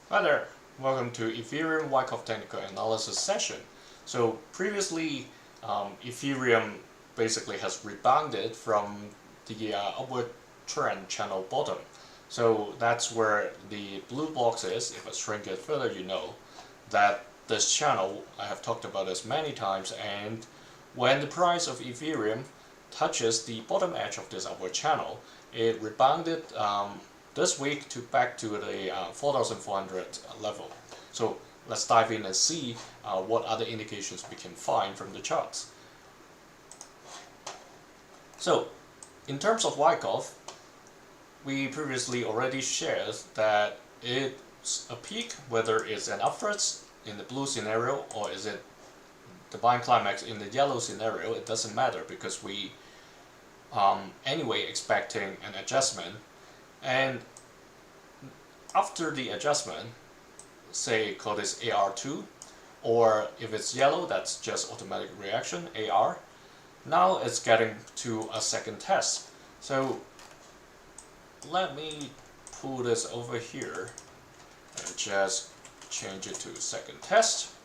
Hi there, welcome to Ethereum Wyckoff Technical Analysis session. So previously, Ethereum basically has rebounded from the upward trend channel bottom. So that's where the blue box is. If I shrink it further, you know that this channel, I have talked about this many times, and when the price of Ethereum touches the bottom edge of this upward channel, it rebounded this week back to the 4,400 level. So let's dive in and see what other indications we can find from the charts. So in terms of Wyckoff, we previously already shared that it's a peak, whether it's an upwards in the blue scenario or is it divine climax in the yellow scenario, it doesn't matter because we anyway expecting an adjustment. And after the adjustment, say call this AR2, or if it's yellow, that's just automatic reaction, AR. Now it's getting to a second test. So let me pull this over here and just change it to second test.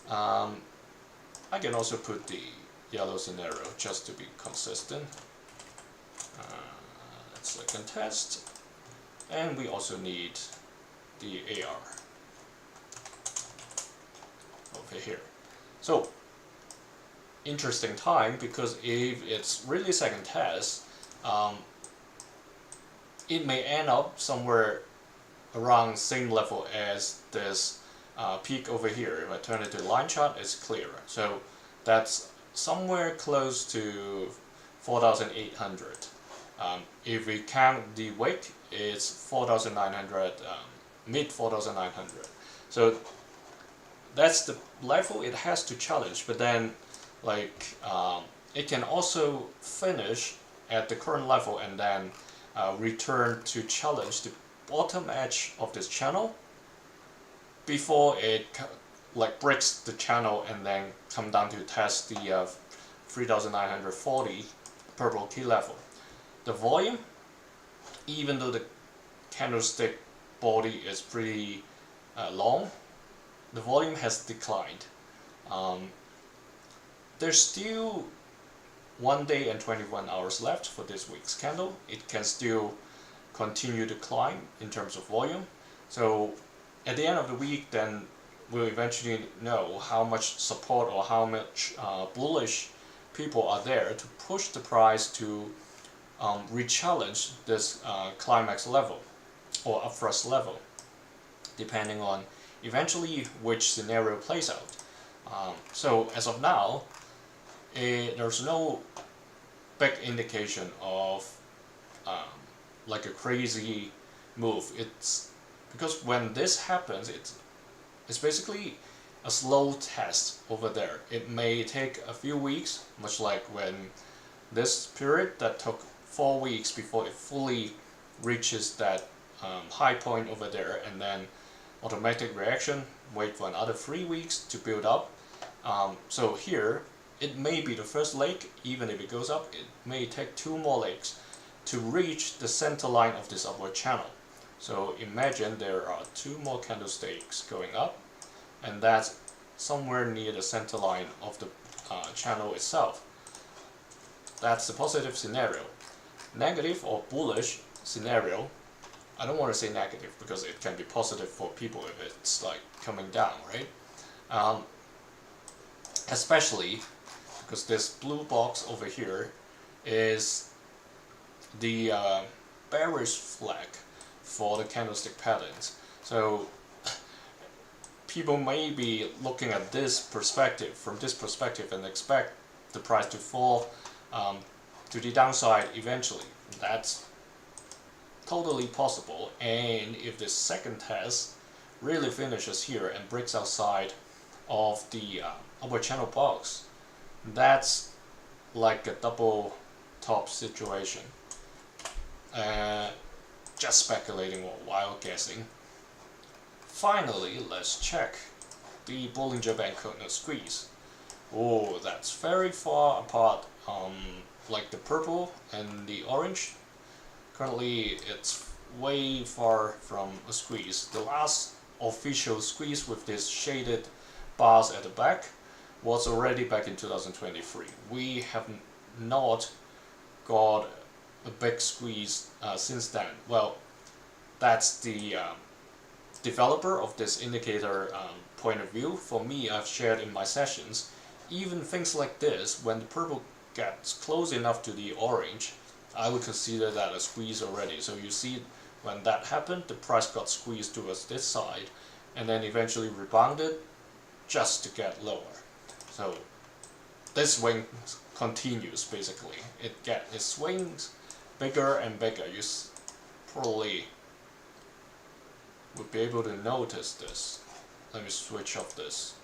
I can also put the yellow scenario just to be consistent. Second test, and we also need the AR over here. So interesting time, because if it's really second test, it may end up somewhere around same level as this peak over here. If I turn it to line chart, it's clearer. So that's somewhere close to 4,800. If we count the wick, it's 4,900, mid 4,900. So that's the level it has to challenge, but then it can also finish at the current level and then return to challenge the bottom edge of this channel before it breaks the channel and then come down to test the 3,940 purple key level. The volume, even though the candlestick body is pretty long, the volume has declined. There's still 1 day and 21 hours left for this week's candle. It can still continue to climb in terms of volume. So at the end of the week, then we'll eventually know how much support or how much bullish people are there to push the price to re-challenge this climax level or upthrust level, depending on eventually which scenario plays out. So as of now, there's no big indication of like a crazy move. It's because when this happens, it's basically a slow test over there. It may take a few weeks, much like when this period that took 4 weeks before it fully reaches that high point over there, and then automatic reaction, wait for another 3 weeks to build up. So here, it may be the first leg. Even if it goes up, it may take 2 more legs to reach the center line of this upward channel. So imagine there are 2 more candlesticks going up, and that's somewhere near the center line of the channel itself. That's the positive scenario. Negative or bullish scenario, I don't want to say negative because it can be positive for people if it's like coming down, right? Especially because this blue box over here is the bearish flag for the candlestick patterns. So people may be looking at this perspective, from this perspective, and expect the price to fall to the downside eventually. That's totally possible, and if the second test really finishes here and breaks outside of the upper channel box, that's like a double top situation. Just speculating or wild guessing. Finally, let's check the Bollinger Band Cone squeeze. Oh, that's very far apart, like the purple and the orange. Currently it's way far from a squeeze. The last official squeeze with these shaded bars at the back was already back in 2023. We have not got a big squeeze since then. Well, that's the developer of this indicator point of view. For me, I've shared in my sessions, even things like this, when the purple gets close enough to the orange, I would consider that a squeeze already. So you see, when that happened, the price got squeezed towards this side, and then eventually rebounded just to get lower. So this swing continues basically. It swings bigger and bigger. You probably would be able to notice this. Let me switch off this.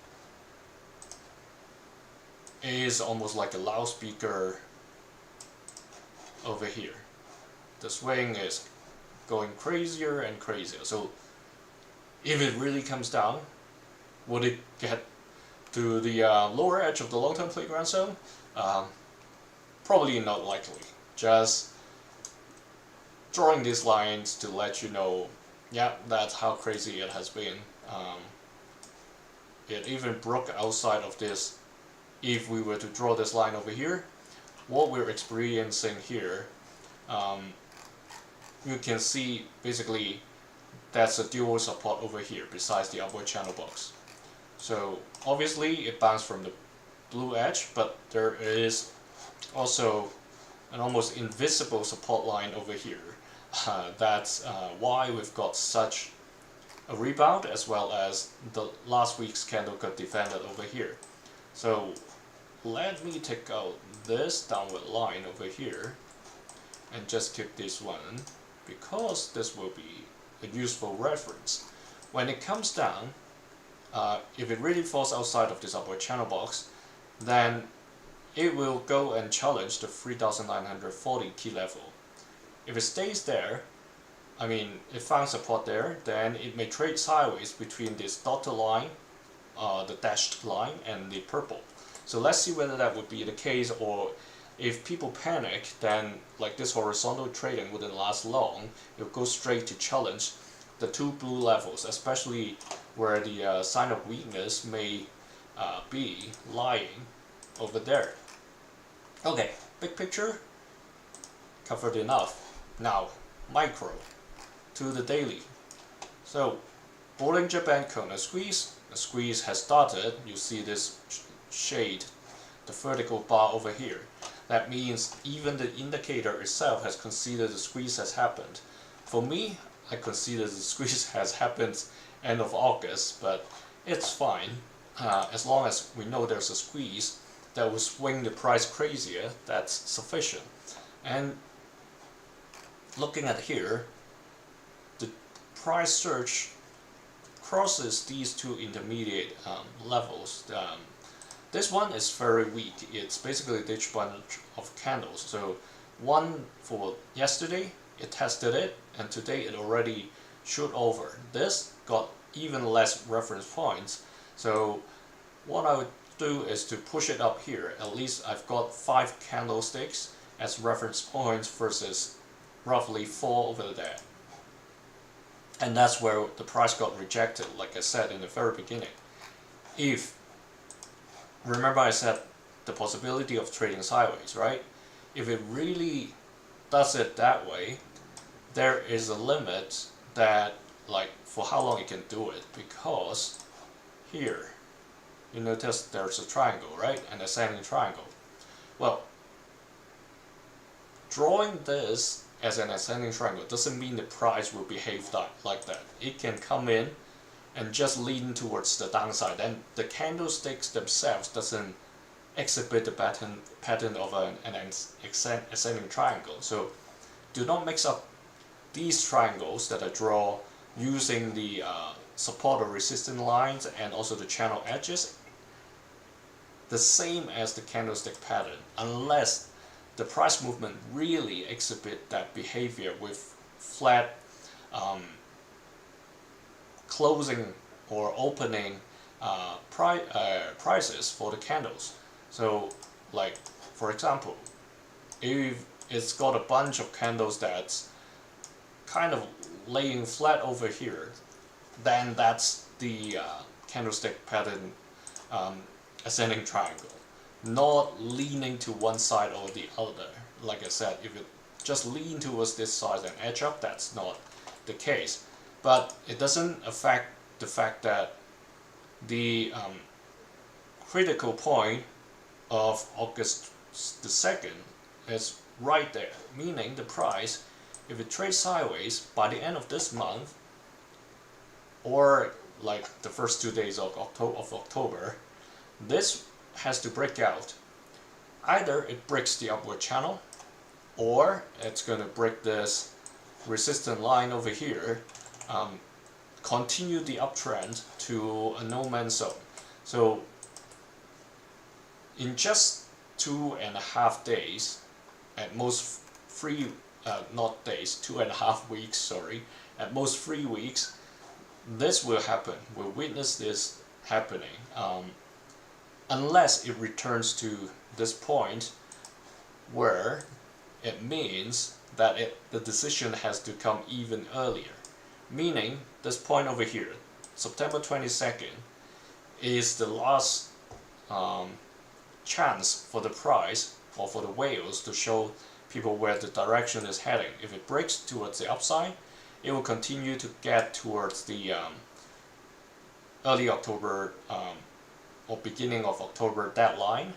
It is almost like a loudspeaker over here. The swing is going crazier and crazier. So if it really comes down, would it get to the lower edge of the long-term playground zone? Probably not likely. Just drawing these lines to let you know, yeah, that's how crazy it has been. It even broke outside of this. If we were to draw this line over here, what we're experiencing here, you can see basically that's a dual support over here besides the upward channel box. So obviously it bounced from the blue edge, but there is also an almost invisible support line over here. That's why we've got such a rebound, as well as the last week's candle got defended over here. So let me take out this downward line over here and just keep this one, because this will be a useful reference. When it comes down, if it really falls outside of this upward channel box, then it will go and challenge the 3940 key level. If it stays there, I mean, it found support there, then it may trade sideways between this dotted line, the dashed line, and the purple. So let's see whether that would be the case, or if people panic, then like this horizontal trading wouldn't last long. It will go straight to challenge the two blue levels, especially where the sign of weakness may be lying over there. Okay, big picture covered enough. Now micro to the daily. So Bollinger Band corner squeeze. The squeeze has started. You see this shade, the vertical bar over here. That means even the indicator itself has considered the squeeze has happened. For me, I consider the squeeze has happened end of August, but it's fine. As long as we know there's a squeeze that will swing the price crazier, that's sufficient. And looking at here, the price surge crosses these two intermediate levels. This one is very weak. It's basically a ditch bunch of candles. So one for yesterday, it tested it, and today it already shoot over. This got even less reference points. So what I would do is to push it up here. At least I've got 5 candlesticks as reference points versus roughly 4 over there. And that's where the price got rejected, like I said in the very beginning. Remember I said the possibility of trading sideways, right? If it really does it that way, there is a limit that, like, for how long it can do it, because here you notice there's a triangle, right? An ascending triangle. Well, drawing this as an ascending triangle doesn't mean the price will behave like that. It can come in and just lean towards the downside, and the candlesticks themselves doesn't exhibit the pattern of an ascending triangle. So do not mix up these triangles that I draw using the support or resistance lines and also the channel edges the same as the candlestick pattern, unless the price movement really exhibit that behavior with flat closing or opening prices for the candles. So, like, for example, if it's got a bunch of candles that's kind of laying flat over here, then that's the candlestick pattern ascending triangle, not leaning to one side or the other. Like I said, if it just lean towards this side and edge up, that's not the case. But it doesn't affect the fact that the critical point of August the 2nd is right there, meaning the price, if it trades sideways by the end of this month, or like the first 2 days of October, this has to break out. Either it breaks the upward channel, or it's going to break this resistant line over here, continue the uptrend to a no man's zone. So in just 2.5 days, at most not days, 2.5 weeks, sorry, at most 3 weeks, this will happen. We'll witness this happening, unless it returns to this point where it means that the decision has to come even earlier. Meaning, this point over here, September 22nd, is the last chance for the price or for the whales to show people where the direction is heading. If it breaks towards the upside, it will continue to get towards the early October or beginning of October deadline.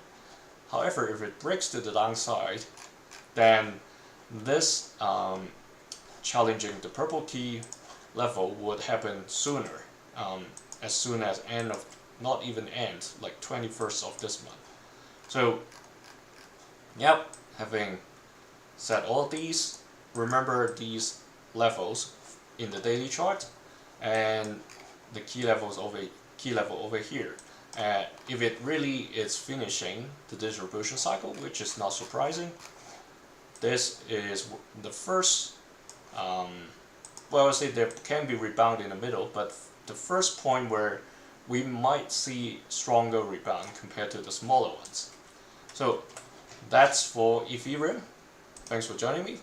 However, if it breaks to the downside, then this challenging the purple key level would happen sooner, as soon as end of, not even end, like 21st of this month. So, yep, having said all these, remember these levels in the daily chart and the key level over here. If it really is finishing the distribution cycle, which is not surprising, this is the first, well, I would say there can be rebound in the middle, but the first point where we might see stronger rebound compared to the smaller ones. So that's for Ethereum. Thanks for joining me.